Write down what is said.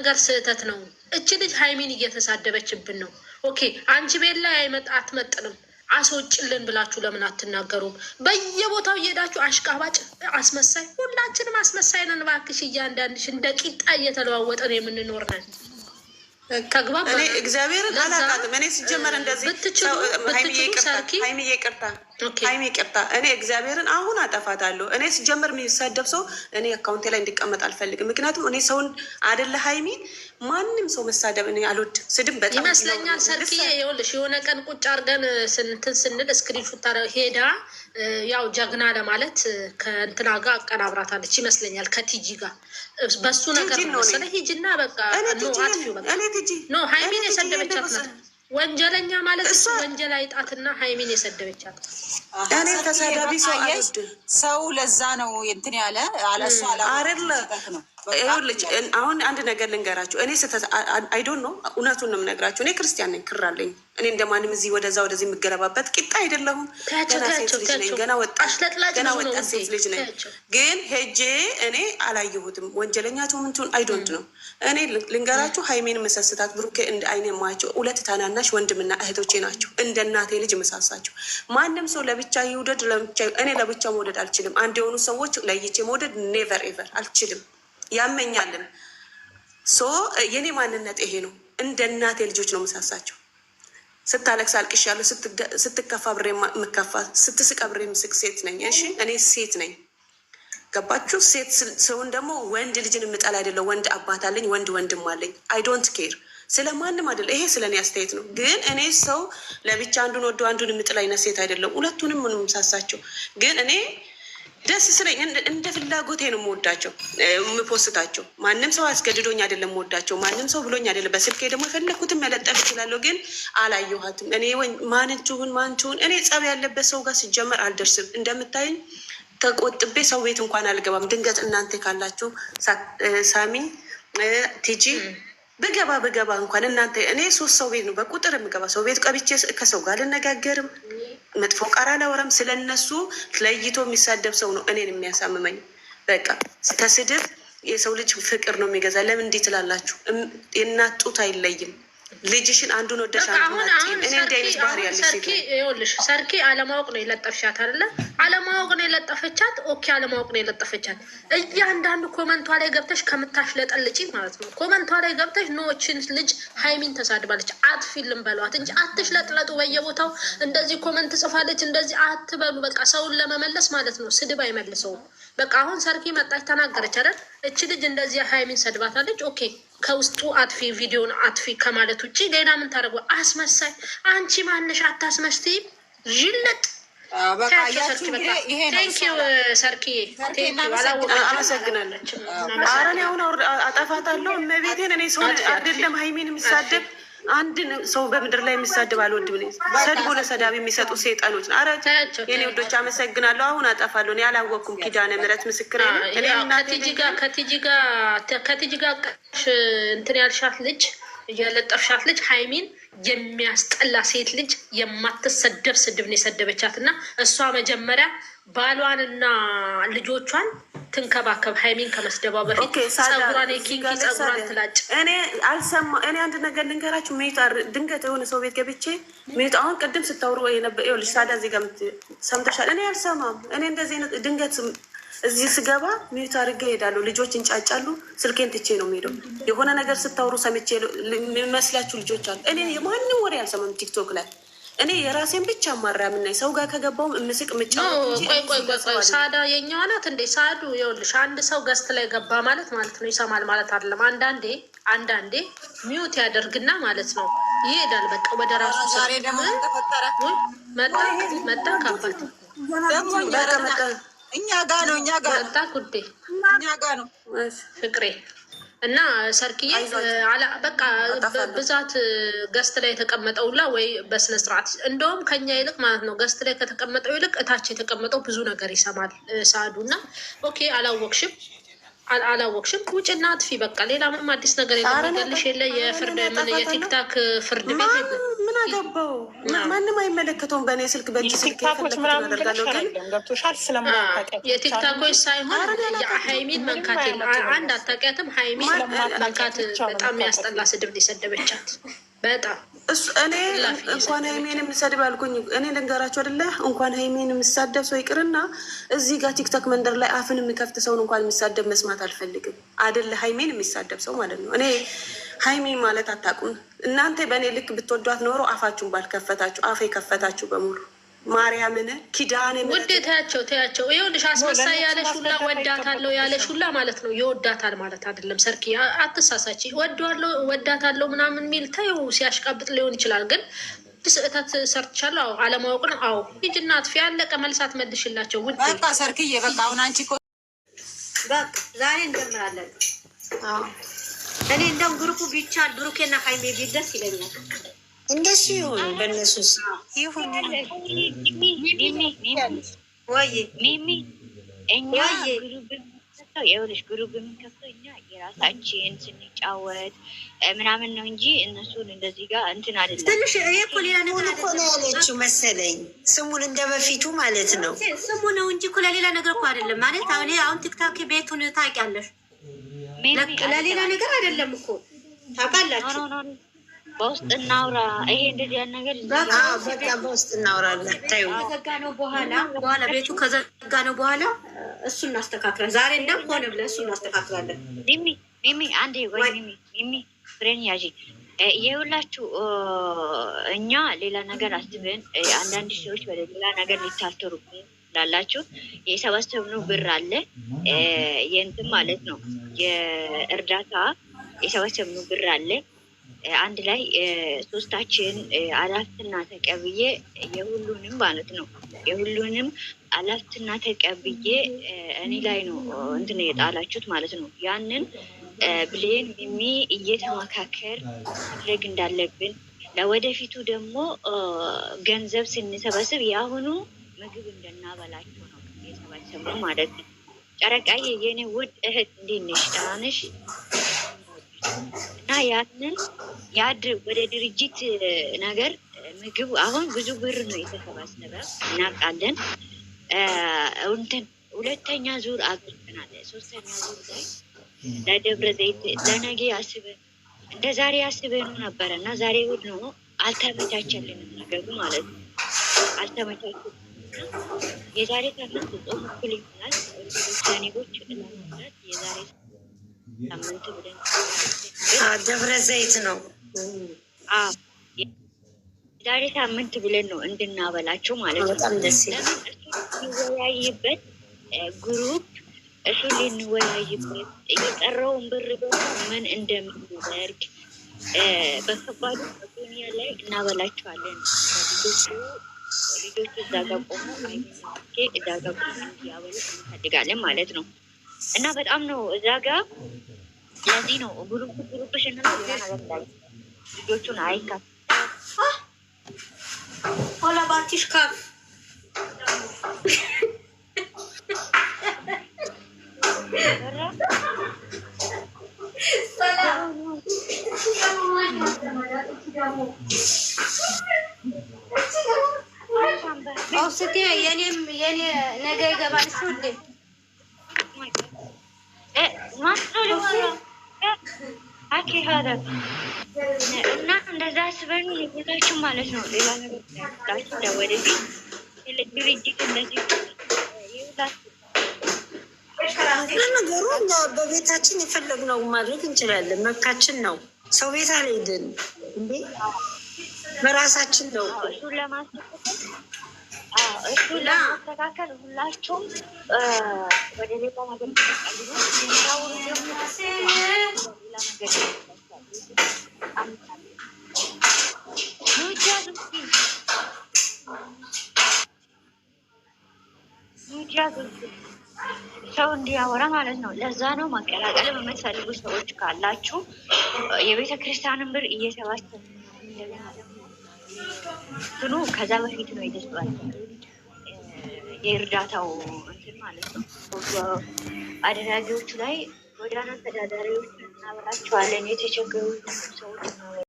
ነገር ስህተት ነው። እች ልጅ ሀይሚን እየተሳደበችብን ነው። ኦኬ አንቺ ቤት ላይ አትመጥንም አስወጭልን ብላችሁ ለምን አትናገሩም? በየቦታው እየሄዳችሁ አሽቃባጭ፣ አስመሳይ፣ ሁላችንም አስመሳይ ነን። እባክሽ እያንዳንድሽ እንደ ቂጣ እየተለዋወጠን የምንኖር ነን። ተግባብ እኔ እግዚአብሔርን አላውቃትም። እኔ ሲጀመር እንደዚህ ሀይሚዬ ይቅርታ፣ እኔ እግዚአብሔርን አሁን አጠፋታለሁ። እኔ ሲጀመር የሚሳደብ ሰው እኔ አካውንቴ ላይ እንዲቀመጥ አልፈልግም። ምክንያቱም እኔ ሰውን አይደለ ሀይሚን ማንም ሰው መሳደብ እኔ አልወድም። ስድብ በጣም ይመስለኛል። ሰርክዬ ይኸውልሽ የሆነ ቀን ቁጭ አድርገን ስንትን ስንል እስክሪንሹት ሄዳ ያው ጀግና ለማለት ከእንትና ጋር አቀናብራታለች ይመስለኛል ከቲጂ ጋር በሱ ነገር መሰለ ሂጂና በቃ አጥፊው በቃ ኖ ሀይሚን የሰደበቻት ናት። ወንጀለኛ ማለት እሱ ወንጀል አይጣትና ሀይሚን የሰደበቻት እኔ ተሳዳቢ ሰው ለዛ ነው እንትን ያለ አለሱ አይደለ። ይኸውልሽ አሁን አንድ ነገር ልንገራችሁ። እኔ ስህተት አይዶን ነው እውነቱን ነው የምነግራችሁ። እኔ ክርስቲያን ነኝ፣ ክር አለኝ። እኔ እንደማንም እዚህ ወደዛ ወደዚህ የምገለባበት ቂጣ አይደለሁም። ገና ሴት ልጅ ነኝ፣ ገና ወጣት ሴት ልጅ ነኝ። ግን ሄጄ እኔ አላየሁትም። ወንጀለኛቸው ምንቱን አይዶንት ነው። እኔ ልንገራችሁ፣ ሀይሜን መሰስታት ብሩኬ እንደ አይኔ የማያቸው ሁለት ታናናሽ ወንድምና እህቶቼ ናቸው። እንደ እናቴ ልጅ መሳሳቸው። ማንም ሰው ለብቻ ይውደድ፣ ለብቻ እኔ ለብቻ መውደድ አልችልም። አንድ የሆኑ ሰዎች ለይቼ መውደድ ኔቨር ኤቨር አልችልም። ያመኛልን የኔ ማንነት ይሄ ነው። እንደ እናቴ ልጆች ነው መሳሳቸው። ስታለቅስ አልቅሽ ያለው፣ ስትከፋ ብሬ የምከፋ፣ ስትስቅ ብሬ የምስቅ ሴት ነኝ። እሺ እኔ ሴት ነኝ። ገባችሁ? ሴት ሰውን ደግሞ ወንድ ልጅን የምጠላ አይደለም። ወንድ አባት አለኝ፣ ወንድ ወንድም አለኝ። አይ ዶንት ኬር ስለ ማንም አይደለም። ይሄ ስለ እኔ አስተያየት ነው። ግን እኔ ሰው ለብቻ አንዱን ወዶ አንዱን የምጥል አይነት ሴት አይደለም። ሁለቱንም ምን የምሳሳቸው። ግን እኔ ደስ ስለኝ እንደ ፍላጎቴ ነው የምወዳቸው የምፖስታቸው። ማንም ሰው አስገድዶኝ አይደለም የምወዳቸው። ማንም ሰው ብሎኝ አይደለም። በስልኬ ደግሞ የፈለግኩትን መለጠፍ እችላለሁ። ግን አላየኋትም። እኔ ማንችሁን እኔ ጸብ ያለበት ሰው ጋር ሲጀመር አልደርስም። እንደምታይኝ ተቆጥቤ ሰው ቤት እንኳን አልገባም። ድንገት እናንተ ካላችሁ ሳሚ ቲጂ ብገባ እንኳን እናንተ እኔ 3 ሰው ቤት ነው በቁጥር የምገባ። ሰው ቤት ቀብቼ ከሰው ጋር አልነጋገርም። መጥፎ ቃል አላወራም። ስለነሱ ለይቶ የሚሳደብ ሰው ነው እኔን የሚያሳምመኝ። በቃ ከስድብ የሰው ልጅ ፍቅር ነው የሚገዛ። ለምን እንዲህ ትላላችሁ? የእናት ጡት አይለይም። ልጅሽን አንዱን ወደሽ እኔ እንዲህ አይነት ባህሪ ያለ ሴት ይኸውልሽ፣ ሰርኪ አለማወቅ ነው የለጠፍሻት አይደለ? አለማወቅ ነው የለጠፈቻት። ኦኬ አለማወቅ ነው የለጠፈቻት። እያንዳንዱ ኮመንቷ ላይ ገብተሽ ከምታሽለጠልጪ ማለት ነው። ኮመንቷ ላይ ገብተሽ ኖችን ልጅ ሀይሚን ተሳድባለች አትፊልም በሏት እንጂ አትሽለጥለጡ። በየቦታው እንደዚህ ኮመንት ጽፋለች እንደዚህ አትበሉ። በቃ ሰውን ለመመለስ ማለት ነው። ስድብ አይመልሰውም። በቃ አሁን ሰርኪ መጣች ተናገረች አይደል? እች ልጅ እንደዚህ ሀይሚን ሰድባታለች። ኦኬ ከውስጡ አጥፊ ቪዲዮን አጥፊ ከማለት ውጭ ሌላ ምን ታደርጉ? አስመሳይ አንቺ ማነሽ? አታስመስቲም ዥለጥ ሰርኪ አመሰግናለች። አረን አሁን አጠፋታለሁ። እመቤቴን እኔ ሰው አይደለም ሀይሚን የሚሳደብ አንድን ሰው በምድር ላይ የሚሳደብ አልወድም። ሰድቦ ለሰዳብ የሚሰጡ ሴጣኖች ነው። አረ የኔ ወዶች አመሰግናለሁ። አሁን አጠፋለሁ። እኔ አላወቅኩም። ኪዳነ ምሕረት ምስክር ከቲጂ ጋር እንትን ያልሻት ልጅ የለጠፍሻት ልጅ ሀይሚን የሚያስጠላ ሴት ልጅ የማትሰደብ ስድብ ነው የሰደበቻት። እና እሷ መጀመሪያ ባሏንና ልጆቿን ትንከባከብ። ሀይሚን ከመስደቧ በፊት ጸጉሯን የኪንኪ ጸጉሯን ትላጭ። እኔ አንድ ነገር ልንገራችሁ። ሜታ ድንገት የሆነ ሰው ቤት ገብቼ ሜታ አሁን ቅድም ስታወሩ ልጅ ሳዳ እዚህ ጋር ሰምተሻል። እኔ አልሰማም። እኔ እንደዚህ አይነት ድንገት እዚህ ስገባ ሜታ አድርጌ እሄዳለሁ። ልጆች እንጫጫሉ። ስልኬን ትቼ ነው የምሄደው። የሆነ ነገር ስታወሩ ሰምቼ የሚመስላችሁ ልጆች አሉ። እኔ የማንም ወሬ አልሰማም ቲክቶክ ላይ። እኔ የራሴን ብቻ ማራ ምናይ ሰው ጋር ከገባውም ምስቅ ምጫ ሳዳ የኛዋ ናት እንዴ? ሳዱ ይኸውልሽ፣ አንድ ሰው ገስት ላይ ገባ ማለት ነው ይሰማል ማለት አይደለም። አንዳንዴ ሚዩት ያደርግና ማለት ነው ይሄዳል። በቃ ወደ ራሱ መጣ ካባት እኛ ጋ ነው መጣ ጉዴ እኛ ጋ ነው ፍቅሬ እና ሰርክዬ በቃ ብዛት ገስት ላይ የተቀመጠውላ ወይ በስነ ስርዓት እንደውም ከኛ ይልቅ ማለት ነው ገስት ላይ ከተቀመጠው ይልቅ እታች የተቀመጠው ብዙ ነገር ይሰማል ሳዱ። እና ኦኬ አላወቅሽም አላወቅሽም? ውጭና አጥፊ በቃ። ሌላ ምንም አዲስ ነገር የለመገልሽ የለ። የፍርድ ምን የቲክታክ ፍርድ ቤት ምን አገባው? ማንም አይመለከተውም። በእኔ ስልክ በእጅ ስልክ ያደርጋለሁ። ግን ገብቶሻል። ስለማታውቂያት የቲክታኮች ሳይሆን የሀይሚን መንካት አንድ አታውቂያትም። ሀይሚን መንካት በጣም ያስጠላ ስድብ ሊሰደበቻት በጣም እሱ እኔ እንኳን ሀይሜን የምሰድብ አልኩኝ። እኔ ልንገራቸው አይደለ እንኳን ሀይሜን የምሳደብ ሰው ይቅርና እዚህ ጋር ቲክቶክ መንደር ላይ አፍን የሚከፍት ሰውን እንኳን የሚሳደብ መስማት አልፈልግም። አይደለ ሀይሜን የሚሳደብ ሰው ማለት ነው። እኔ ሀይሜን ማለት አታውቁም እናንተ። በእኔ ልክ ብትወዷት ኖሮ አፋችሁን ባልከፈታችሁ። አፍ የከፈታችሁ በሙሉ ማርያምን ኪዳን ውድ ተያቸው። ይኸውልሽ አስመሳይ ያለሽ ሁላ ወዳታለሁ ያለሽ ሁላ ማለት ነው የወዳታል ማለት አይደለም። ሰርኪ አትሳሳች። ወዳታለሁ ምናምን የሚል ተይው፣ ሲያሽቃብጥ ሊሆን ይችላል። ግን ስህተት ሰርቻለሁ። አዎ አለማወቅ ነው። አዎ ሂጂና አጥፊ። ያለቀ መልሳት መልሽላቸው። ውድ በቃ ሰርክዬ በቃ አሁን አንቺ በቃ ዛሬ እንጀምራለን። እኔ እንደውም ግሩፑ ቢቻል ብሩኬና ሀይሜ ቢደስ ይለኛል። እንደሱ ይሁን፣ በእነሱስ ይሁን። ወይ ሚሚ እኛ ይኸውልሽ ግሩፕ የምንከፍተው እኛ የራሳችን ስንጫወት ምናምን ነው እንጂ እነሱን እንደዚህ ጋር እንትን አይደለም። ትንሽ እኮ ሌላ ነገር እኮ ነው ያለችው መሰለኝ። ስሙን እንደ በፊቱ ማለት ነው። ስሙ ነው እንጂ እኮ ለሌላ ነገር እኮ አይደለም ማለት። አሁን ቲክታክ ቤቱን ታውቂያለሽ፣ ለሌላ ነገር አይደለም እኮ ታውቃላችሁ። በውስጥ እናውራ። ይሄ እንደዚህ ያን ነገር በቃ በውስጥ እናውራለን። ታዩ ከዘጋ ነው በኋላ ቤቱ ከዘጋ ነው በኋላ እሱ እናስተካክላለን። ዛሬ እንደም ሆነ ብለን እሱ እናስተካክላለን። ሚሚ አንዴ ወይ ሚሚ ፍሬን ያዢ። የሁላችሁ እኛ ሌላ ነገር አስበን አንዳንድ ሰዎች ወደ ሌላ ነገር ሊታተሩብን ላላችሁ የሰበሰብነው ብር አለ የእንትን ማለት ነው የእርዳታ የሰበሰብነው ብር አለ። አንድ ላይ ሶስታችን አላፍትና ተቀብዬ የሁሉንም ማለት ነው የሁሉንም አላፍትና ተቀብዬ እኔ ላይ ነው እንትን የጣላችሁት ማለት ነው። ያንን ብሌን ሚሚ እየተመካከር ማድረግ እንዳለብን ለወደፊቱ ደግሞ ገንዘብ ስንሰበስብ የአሁኑ ምግብ እንደናበላችሁ ነው የሰበሰብነው ማለት ነው። ጨረቃዬ የኔ ውድ እህት እንዴት ነሽ? ደህና ነሽ? እና ያንን ወደ ድርጅት ነገር ምግብ አሁን ብዙ ብር ነው የተሰባሰበ እናውቃለን። እንትን ሁለተኛ ዙር አግርተናል። ሶስተኛ ዙር ላይ ለደብረ ዘይት ለነገ አስበን እንደ ዛሬ አስበን ነበረ እና ዛሬ እሑድ ነው አልተመቻቸልንም ነገሩ ማለት ነው። አልተመቻቸልንም። የዛሬ ሳምንት ጾም እኩል ይሆናል ኦርቶዶክሳኒዎች ለማለት የዛሬ ሳምንት ብለን ደብረ ዘይት ነው። ዛሬ ሳምንት ብለን ነው እንድናበላቸው ማለት ነው። በጣም ደስ ይላል። ልንወያይበት ግሩፕ እሱ ልንወያይበት የቀረውን ብር ደግሞ ምን እንደምንደርግ በከባዱ በዱኒያ ላይ እናበላቸዋለን። ልጆቹ እዛ ጋር ቆሞ እዛ ጋር ቆሞ እንዲያበሉ እንፈልጋለን ማለት ነው። እና በጣም ነው እዛ ጋር ለዚህ ነው ግሩፕ ሽንለው ሌላ ነገር እንዳይ ልጆቹን አይካፍ ሆላ ባቲሽ ካፍ ኦስቴ የኔ ነገ ይገባል እሱ እንዴ እና እንደዛ አስበን የቦታችን ማለት ነው። ሌላ ነገር ላችሁ ለወደፊት ድርጅት እንደዚህ ነገሩ በቤታችን የፈለግነው ማድረግ እንችላለን። መብታችን ነው። ሰው ቤት አልሄድን እንዴ በራሳችን ነው። እሱ ለማስተካከል ሁላችሁም ወደ ሌላ ነገር ተቀልሉ ሰው እንዲያወራ ማለት ነው። ለዛ ነው ማቀላቀል የምትፈልጉ ሰዎች ካላችሁ የቤተ ክርስቲያንን ብር እየሰባሰቡ እንትኑ ከዛ በፊት ነው ይደስባል የእርዳታው እንትን ማለት ነው። አደራጊዎቹ ላይ ጎዳና ተዳዳሪዎች እናበራቸዋለን፣ የተቸገሩ ሰዎች